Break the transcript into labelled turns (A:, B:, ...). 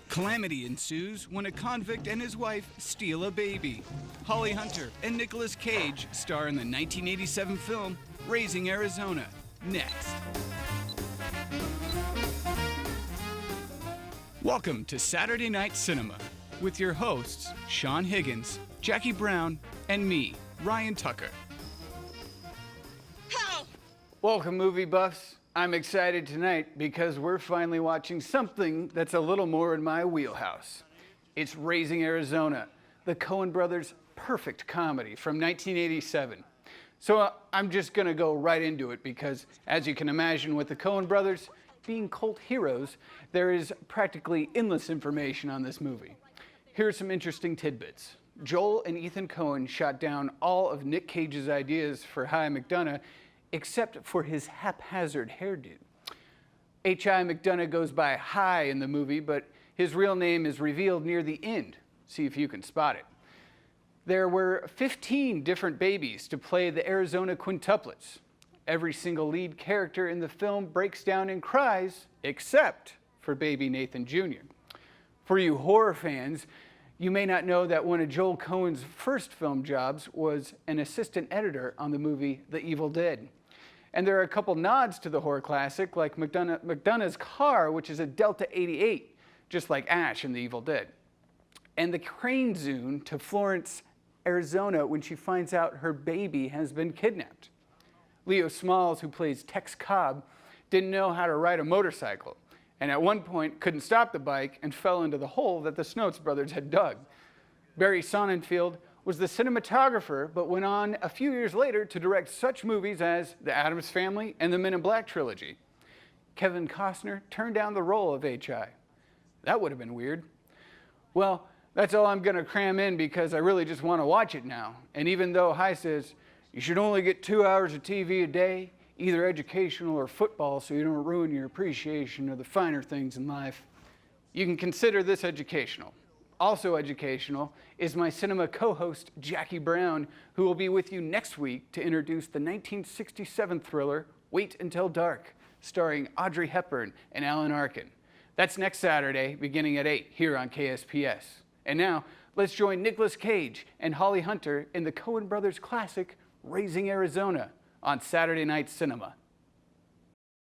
A: Calamity ensues when a convict and his wife steal a baby. Holly Hunter and Nicolas Cage star in the 1987 film Raising Arizona. Next. Welcome to Saturday Night Cinema with your hosts Sean Higgins, Jackie Brown, and me, Ryan Tucker.
B: Help!
C: Welcome, movie buffs. I'm excited tonight because we're finally watching something that's a little more in my wheelhouse. It's Raising Arizona, the Coen brothers' perfect comedy from 1987. So I'm just gonna go right into it because, as you can imagine with the Coen brothers being cult heroes, there is practically endless information on this movie. Here are some interesting tidbits. Joel and Ethan Coen shot down all of Nick Cage's ideas for Hi McDonough except for his haphazard hairdo. H.I. McDonough goes by Hi in the movie, but his real name is revealed near the end. See if you can spot it. There were 15 different babies to play the Arizona quintuplets. Every single lead character in the film breaks down and cries, except for baby Nathan Jr. For you horror fans, you may not know that one of Joel Coen's first film jobs was an assistant editor on the movie The Evil Dead. And there are a couple nods to the horror classic, like McDonough's car, which is a Delta 88, just like Ash in The Evil Dead. And the crane zoom to Florence, Arizona, when she finds out her baby has been kidnapped. Leo Smalls, who plays Tex Cobb, didn't know how to ride a motorcycle, and at one point couldn't stop the bike and fell into the hole that the Snotes brothers had dug. Barry Sonnenfeld was the cinematographer, but went on a few years later to direct such movies as The Addams Family and the Men in Black trilogy. Kevin Costner turned down the role of H.I. That would have been weird. Well, that's all I'm gonna cram in because I really just wanna watch it now. And even though Hi says, you should only get 2 hours of TV a day, either educational or football, so you don't ruin your appreciation of the finer things in life, you can consider this educational. Also educational is my cinema co-host, Jackie Brown, who will be with you next week to introduce the 1967 thriller, Wait Until Dark, starring Audrey Hepburn and Alan Arkin. That's next Saturday, beginning at 8, here on KSPS. And now, let's join Nicolas Cage and Holly Hunter in the Coen brothers' classic, Raising Arizona, on Saturday Night Cinema.